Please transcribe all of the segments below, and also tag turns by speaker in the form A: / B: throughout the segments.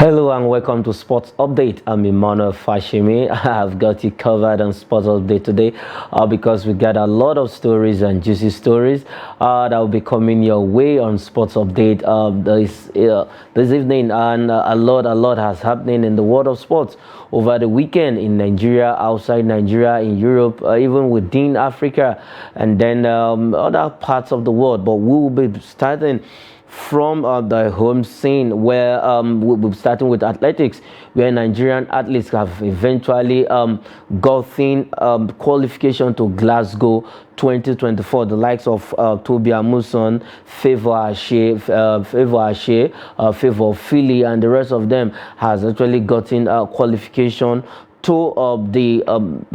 A: Hello and welcome to Sports Update. I'm Emmanuel Fashimi. I've got you covered on Sports Update today because we got a lot of stories and juicy stories that will be coming your way on Sports Update this evening, and a lot has happening in the world of sports over the weekend in Nigeria, outside Nigeria, in Europe, even within Africa, and then other parts of the world. But we will be starting from the home scene, where we'll be starting with athletics, where Nigerian athletes have eventually gotten qualification to Glasgow 2024. The likes of Toby Amuson, Favour Philly, and the rest of them has actually gotten qualification to the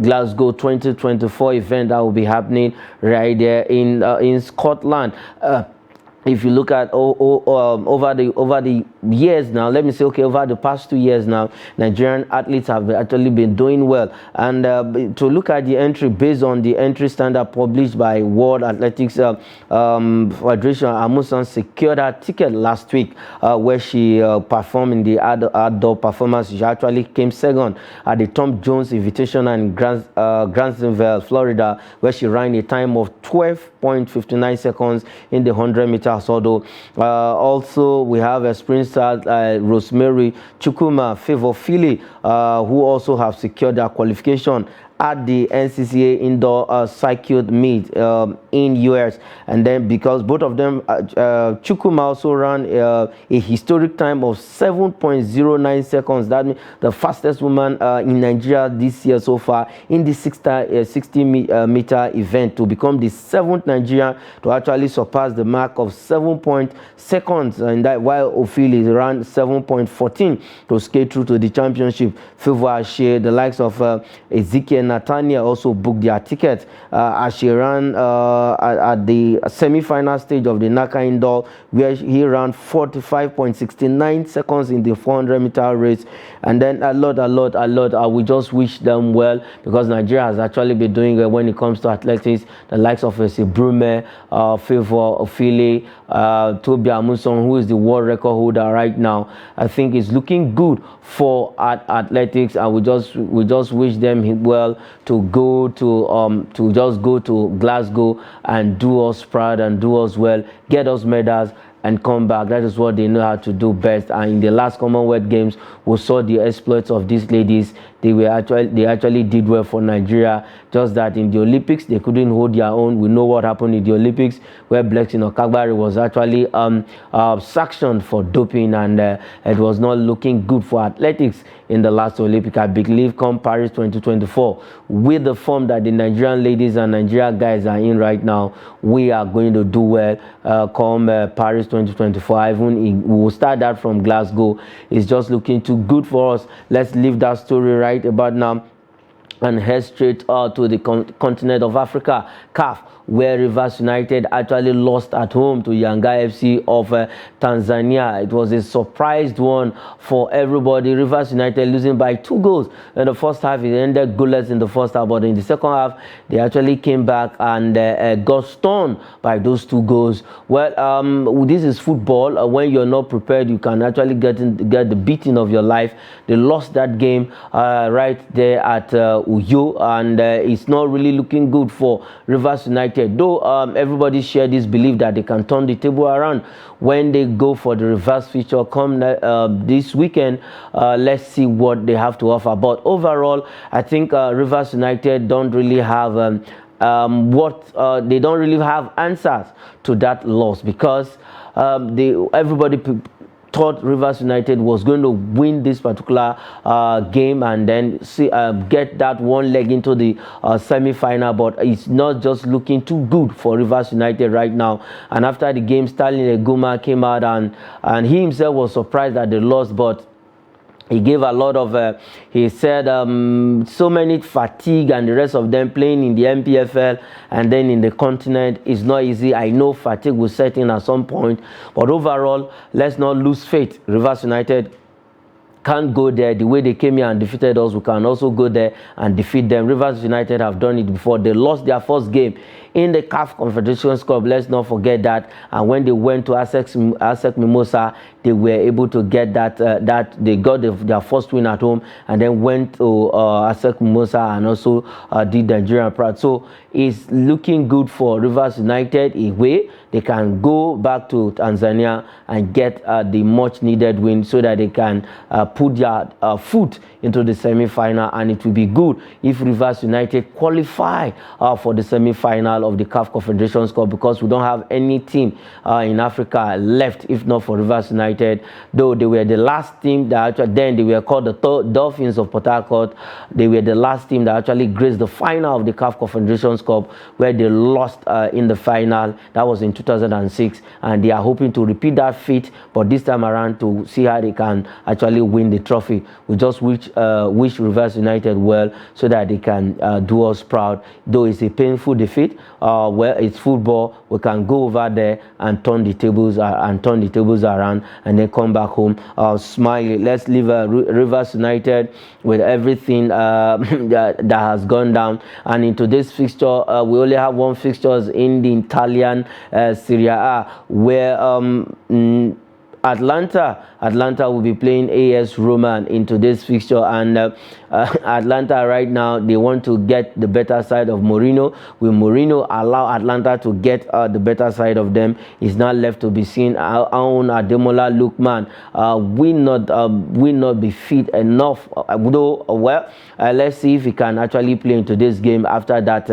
A: Glasgow 2024 event that will be happening right there in Scotland. If you look at over the years now, let me say, okay, over the past 2 years now, Nigerian athletes have actually been doing well. And to look at the entry, based on the entry standard published by World Athletics Federation, Amusan secured her ticket last week, where she performed in the outdoor performance. She actually came second at the Tom Jones Invitational in Grantsville, Florida, where she ran a time of 12.59 seconds in the 100-meter hurdle. Also, we have a sprinter, Rosemary Chukwuma Favour Philly, who also have secured their qualification at the NCCA indoor circuit meet in US. And then because both of them, Chukwuma also ran a historic time of 7.09 seconds. That means the fastest woman in Nigeria this year so far in the 60-meter event, to become the 7th Nigerian to actually surpass the mark of 7 seconds, and that while Ophili ran 7.14 to skate through to the championship. Favour, the likes of Ezekiel Natania also booked their ticket as she ran at the semi-final stage of the NACA Indoor, where he ran 45.69 seconds in the 400-meter race. And then a lot. We just wish them well, because Nigeria has actually been doing well when it comes to athletics. The likes of Brume, Favour Philly, Toby Amuson, who is the world record holder right now. I think it's looking good for athletics, and we just wish them well to go to Glasgow and do us proud and do us well, get us medals and come back. That is what they know how to do best. And in the last Commonwealth Games, we saw the exploits of these ladies. They actually did well for Nigeria. Just that in the Olympics, they couldn't hold their own. We know what happened in the Olympics, where Blessing Okagbare was actually sanctioned for doping, and it was not looking good for athletics in the last Olympic. I believe come Paris 2024, with the form that the Nigerian ladies and Nigerian guys are in right now, we are going to do well come Paris 2024. We will start that from Glasgow. It's just looking too good for us. Let's leave that story right about now and head straight to the continent of Africa, CAF, where Rivers United actually lost at home to Yanga FC of Tanzania. It was a surprised one for everybody. Rivers United losing by 2 goals in the first half. It ended goalless in the first half, but in the second half, they actually came back and got stunned by those 2 goals. Well, this is football. When you're not prepared, you can actually get the beating of your life. They lost that game right there at Uyo, and it's not really looking good for Rivers United. Though everybody share this belief that they can turn the table around when they go for the reverse feature come this weekend. Let's see what they have to offer. But overall, I think Rivers United don't really have they don't really have answers to that loss, because everybody thought Rivers United was going to win this particular game and then get that one leg into the semi-final, but it's not just looking too good for Rivers United right now. And after the game, Sterling Eguma came out and he himself was surprised that they lost, but he gave a lot of, he said, so many fatigue and the rest of them playing in the MPFL and then in the continent is not easy. I know fatigue will set in at some point, but overall, let's not lose faith. Rivers United can't go there the way they came here and defeated us. We can also go there and defeat them. Rivers United have done it before. They lost their first game in the CAF Confederations Cup. Let's not forget that. And when they went to ASEC Mimosa, they were able to get that they got their first win at home, and then went to ASEC Mimosa and also did Nigerian proud. So it's looking good for Rivers United away. They can go back to Tanzania and get the much needed win so that they can put their foot into the semi-final, and it will be good if Rivers United qualify for the semi-final of the CAF Confederations Cup, because we don't have any team in Africa left if not for Rivers United, though they were the last team that actually, then they were called the Dolphins of Port Harcourt. They were the last team that actually graced the final of the CAF Confederations Cup, where they lost in the final. That was in 2006, and they are hoping to repeat that feat, but this time around to see how they can actually win the trophy. We just wish Rivers United well so that they can do us proud. Though it's a painful defeat, well, it's football. We can go over there and turn the tables around, and then come back home smiling. Let's leave Rivers United with everything that has gone down. And in today's fixture, we only have one fixtures in the Italian Serie A, where Atlanta will be playing AS Roma in today's fixture, and Atlanta right now, they want to get the better side of Mourinho. Will Mourinho allow Atlanta to get the better side of them? Is now left to be seen. Our own Ademola Lookman will not be fit enough. Let's see if he can actually play in today's game after that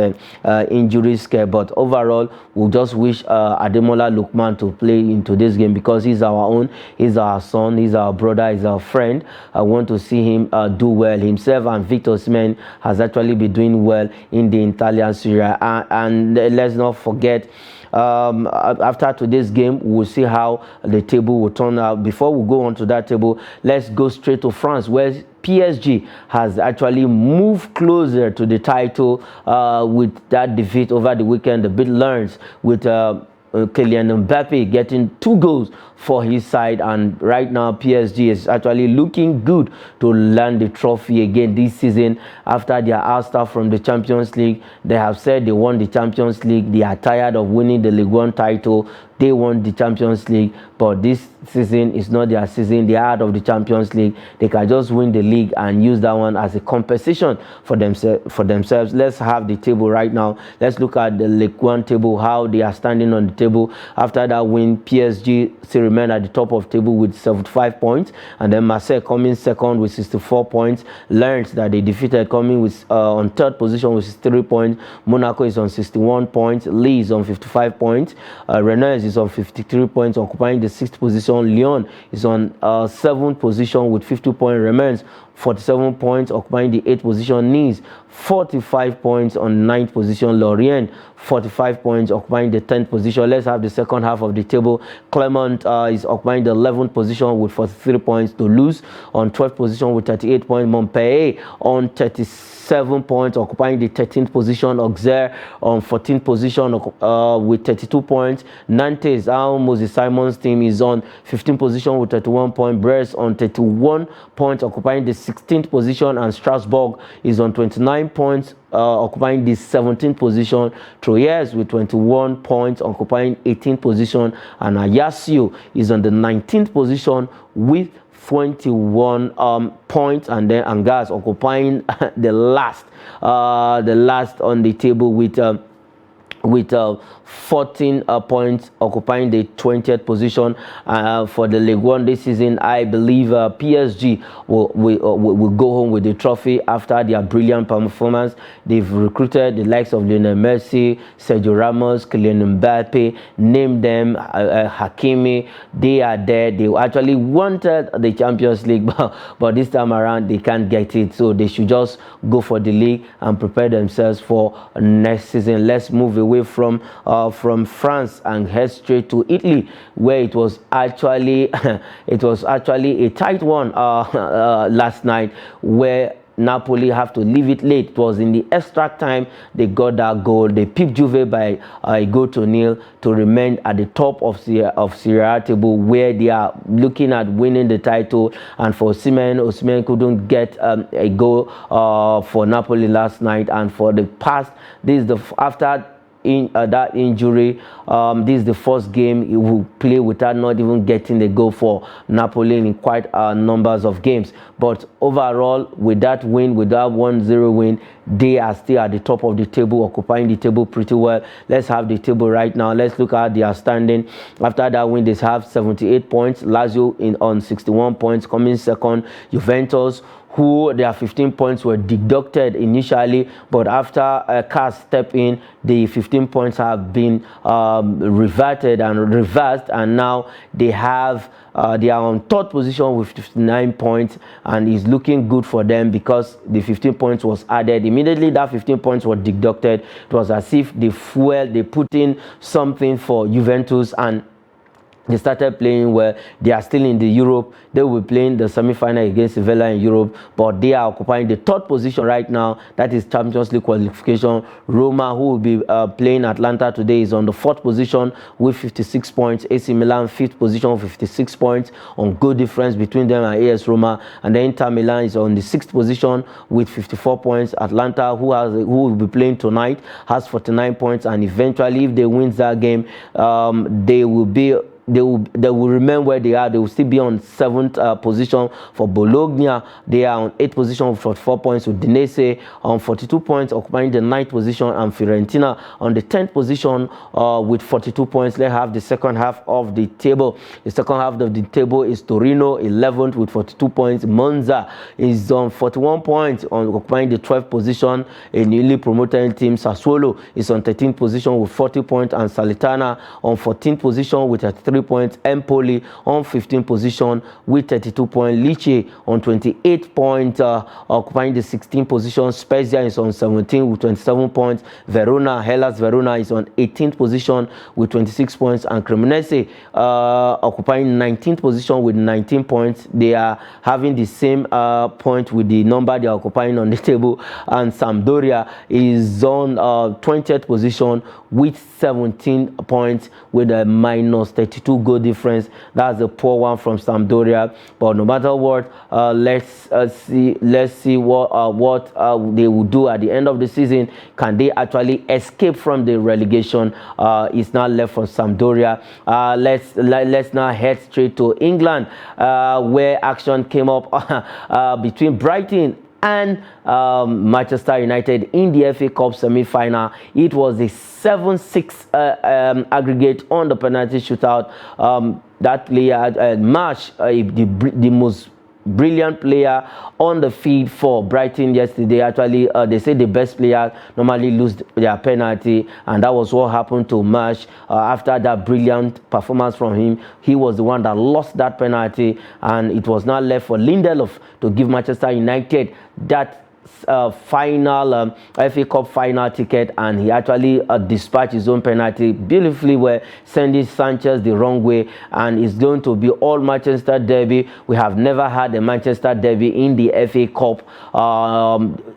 A: injury scare. But overall, we'll just wish Ademola Lookman to play in today's game, because he's our own, he's our son, he's our brother, he's our friend. I want to see him do well. Himself and Victor Osimhen has actually been doing well in the Italian Serie A. And let's not forget, after today's game, we'll see how the table will turn out. Before we go on to that table, let's go straight to France, where PSG has actually moved closer to the title with that defeat over the weekend. The bit learns with Kylian Mbappe getting 2 goals for his side, and right now PSG is actually looking good to land the trophy again this season after their ouster from the Champions League. They have said they won the Champions League. They are tired of winning the Ligue 1 title. They won the Champions League, but this season is not their season. They are out of the Champions League. They can just win the league and use that one as a compensation for themselves. Let's have the table right now. Let's look at the Ligue 1 table, how they are standing on the table. After that win, PSG still remain at the top of the table with 75 points, and then Marseille coming second with 64 points. Lens that they defeated coming with on third position with 63 points. Monaco is on 61 points. Lille is on 55 points. Rennes is on 53 points, occupying the 6th position. Lyon is on 7th position with 50 points. Remains 47 points, occupying the 8th position. Nice 45 points on 9th position. Lorient 45 points, occupying the 10th position. Let's have the second half of the table. Clermont is occupying the 11th position with 43 points. Toulouse on 12th position with 38 points. Montpellier on 37 points, occupying the 13th position. Auxerre on 14th position with 32 points. Nantes, Moses Simon's team, is on 15th position with 31 points. Brest on 31 points, occupying the 16th position, and Strasbourg is on 29 points, occupying the 17th position. Troyes with 21 points, occupying 18th position, and Ajaccio is on the 19th position with 21 points, and then Angers occupying the last on the table with 14 points, occupying the 20th position for the Ligue 1 this season. I believe PSG will go home with the trophy after their brilliant performance. They've recruited the likes of Lionel Messi, Sergio Ramos, Kylian Mbappe, name them, Hakimi. They are there. They actually wanted the Champions League, but this time around they can't get it. So they should just go for the league and prepare themselves for next season. Let's move away from France and head straight to Italy, where it was actually a tight one last night, where Napoli have to leave it late. It was in the extra time they got that goal. They picked Juve by a goal to nil to remain at the top of Serie A table, where they are looking at winning the title. And for Osimhen couldn't get a goal for Napoli last night. And for the past, after that injury. This is the first game he will play without not even getting a goal for Napoli in quite numbers of games. But overall, with that win, with that 1-0 win, they are still at the top of the table, occupying the table pretty well. Let's have the table right now. Let's look at their standing. After that win, they have 78 points. Lazio on 61 points, coming second. Juventus, who their 15 points were deducted initially, but after CAS stepped in, the 15 points have been reverted and reversed, and now they have they are on third position with 59 points, and it's looking good for them because the 15 points was added immediately. That 15 points were deducted. It was as if they put in something for Juventus, and they started playing well. They are still in the Europe. They will be playing the semi-final against Sevilla in Europe, but they are occupying the third position right now. That is Champions League qualification. Roma, who will be playing Atlanta today, is on the fourth position with 56 points. AC Milan, fifth position with 56 points, on good difference between them and AS Roma. And then Inter Milan is on the sixth position with 54 points. Atlanta, who will be playing tonight, has 49 points, and eventually, if they win that game, they will remain where they are. They will still be on seventh position. For Bologna, they are on eighth position with 44 points, with Udinese on 42 points, occupying the ninth position, and Fiorentina on the 10th position with 42 points. Let's have the second half of the table. The second half of the table is Torino, 11th with 42 points. Monza is on 41 points, occupying the 12th position. A newly promoted team, Sassuolo, is on 13th position with 40 points, and Salernitana on 14th position with 33 points. Empoli on 15th position with 32 points. Lecce on 28 points, occupying the 16th position. Spezia is on 17 with 27 points. Hellas Verona is on 18th position with 26 points, and Cremonese occupying 19th position with 19 points. They are having the same point with the number they are occupying on the table, and Sampdoria is on 20th position with 17 points with a minus 32 goal difference. That's a poor one from Sampdoria, but no matter what, let's see what they will do at the end of the season. Can they actually escape from the relegation? It's now left for Sampdoria. Let's now head straight to England, where action came up between Brighton and Manchester United in the FA Cup semi-final. It was a 7-6 aggregate on the penalty shootout. That player, Marsh, the most brilliant player on the field for Brighton yesterday. Actually, they say the best players normally lose their penalty, and that was what happened to Marsh. After that brilliant performance from him, he was the one that lost that penalty, and it was now left for Lindelof to give Manchester United that final FA Cup final ticket, and he actually dispatched his own penalty beautifully, where sending Sanchez the wrong way, and it's going to be all Manchester derby. We have never had a Manchester derby in the FA Cup.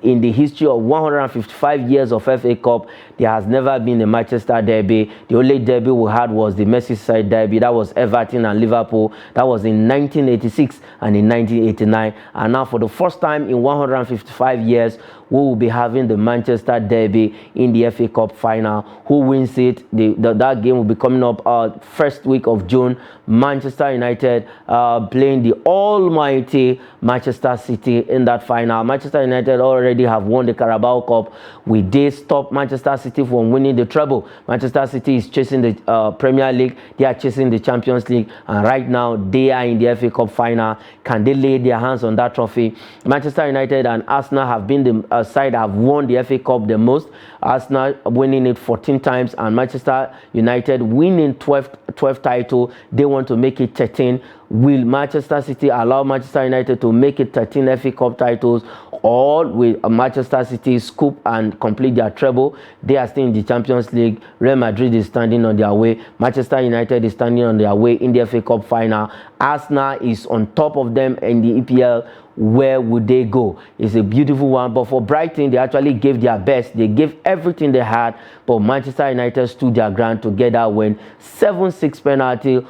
A: In the history of 155 years of FA Cup, there has never been a Manchester derby. The only derby we had was the Merseyside derby. That was Everton and Liverpool. That was in 1986 and in 1989. And now for the first time in 155 years, we will be having the Manchester derby in the FA Cup final. Who wins it? That game will be coming up first week of June. Manchester United playing the almighty Manchester City in that final. Manchester United already have won the Carabao Cup. Will they stop Manchester City from winning the treble? Manchester City is chasing the Premier League. They are chasing the Champions League, and right now they are in the FA Cup final. Can they lay their hands on that trophy? Manchester United and Arsenal have been the side that have won the FA Cup the most. Arsenal winning it 14 times, and Manchester United winning 12 title. They want to make it 13. Will Manchester City allow Manchester United to make it 13 FA Cup titles, or will Manchester City scoop and complete their treble? They are still in the Champions League. Real Madrid is standing on their way. Manchester United is standing on their way in the FA Cup final. Arsenal is on top of them in the EPL. Where would they go? It's a beautiful one. But for Brighton, they actually gave their best. They gave everything they had, but Manchester United stood their ground to get that win. 7-6 penalty,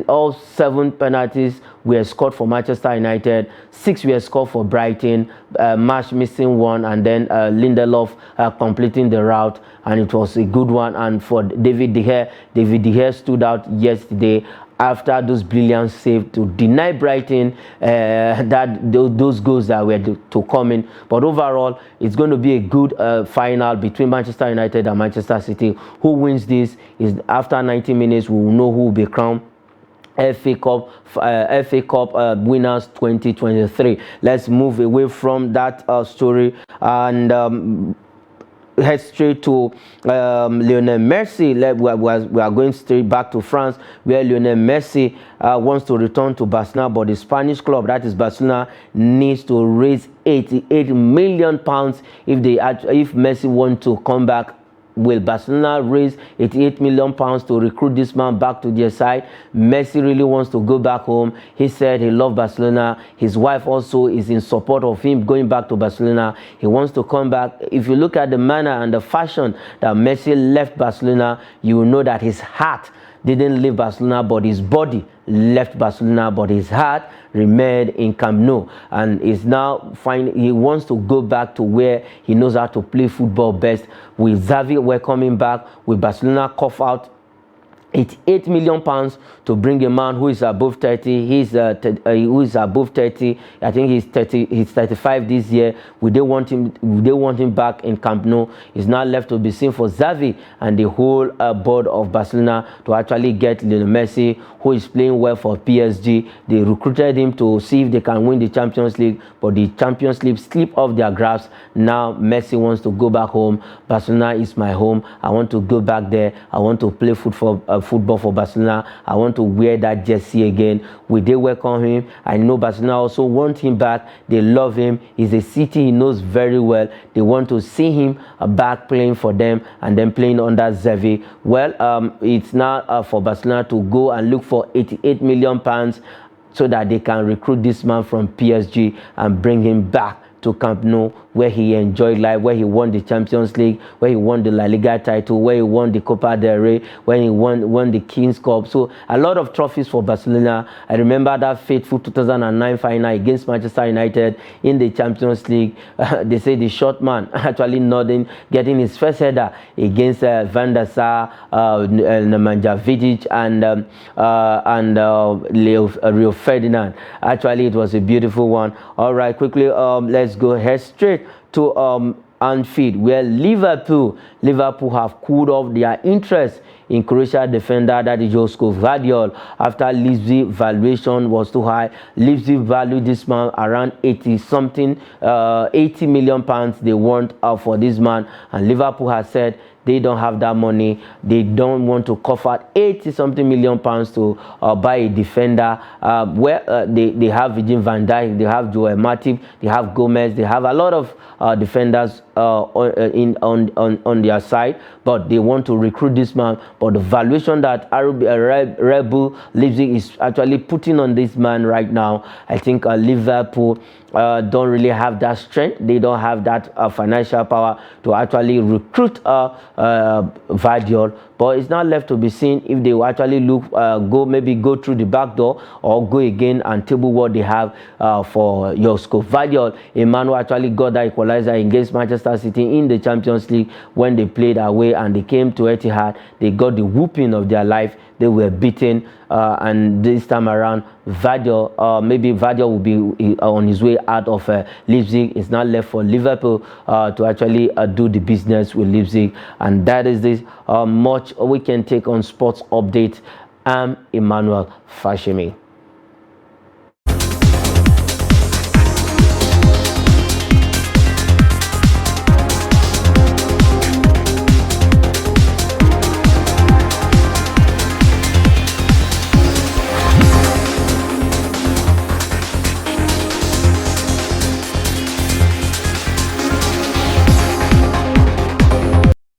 A: all 7 7 penalties were scored for Manchester United, 6 were scored for Brighton, Marsh missing 1, and then Lindelof completing the route, and it was a good one. And for David De Gea stood out yesterday after those brilliant saves to deny Brighton those goals that were to come in. But overall, it's going to be a good final between Manchester United and Manchester City. Who wins this is after 90 minutes, we will know who will be crowned FA Cup winners 2023. Let's move away from that story and head straight to Lionel Messi. We are going straight back to France, where Lionel Messi wants to return to Barcelona, but the Spanish club, that is Barcelona, needs to raise 88 million pounds if Messi wants to come back. Will Barcelona raise 88 million pounds to recruit this man back to their side? Messi really wants to go back home. He said he loves Barcelona. His wife also is in support of him going back to Barcelona. He wants to come back. If you look at the manner and the fashion that Messi left Barcelona, you will know that his heart didn't leave Barcelona, but his body left Barcelona, but his heart remained in Camp Nou, and is now fine. He wants to go back to where he knows how to play football best. With Xavi welcoming back, with Barcelona cough out 88 million pounds to bring a man who is above 30. Who is above 30. I think he's 30. He's 35 this year. They want him back in Camp Nou. It's now left to be seen for Xavi and the whole board of Barcelona to actually get Lionel Messi, who is playing well for PSG. They recruited him to see if they can win the Champions League, but the Champions League slipped off their grasp. Now Messi wants to go back home. Barcelona is my home. I want to go back there. I want to play football for Barcelona. I want to wear that jersey again. Will they welcome him? I know Barcelona also want him back. They love him. It's a city he knows very well. They want to see him back playing for them and then playing under Xavi. Well, it's now for Barcelona to go and look for 88 million pounds so that they can recruit this man from PSG and bring him back to Camp Nou, where he enjoyed life, where he won the Champions League, where he won the La Liga title, where he won the Copa del Rey, where he won the Kings Cup. So a lot of trophies for Barcelona. I remember that fateful 2009 final against Manchester United in the Champions League. They say the short man actually nodding, getting his first header against Van der Sar, Nemanja Vidic, and Rio Ferdinand. Actually, it was a beautiful one. All right, quickly, let's go head straight to Anfield, where Liverpool have cooled off their interest in Croatia defender that is Josko Vardiol after Leipzig valuation was too high. Leipzig valued this man around 80 million pounds they want for this man, and Liverpool has said they don't have that money. They don't want to cover 80-something million pounds to buy a defender. They have Virgil van Dijk, they have Joel Matip, they have Gomez, they have a lot of defenders on their side, but they want to recruit this man. But the valuation that Red Bull Leipzig is actually putting on this man right now, I think Liverpool don't really have that strength. They don't have that financial power to actually recruit Vardiol. But it's not left to be seen if they will actually go through the back door or go again and table what they have for Josko Vardiol, a man who actually got that equalizer against Manchester City in the Champions League when they played away and they came to Etihad. They got the whooping of their life. They were beaten, and this time around, maybe Vardiol will be on his way out of Leipzig. It's not left for Liverpool to actually do the business with Leipzig, and that is this much we can take on sports update. I'm Emmanuel Fashemi.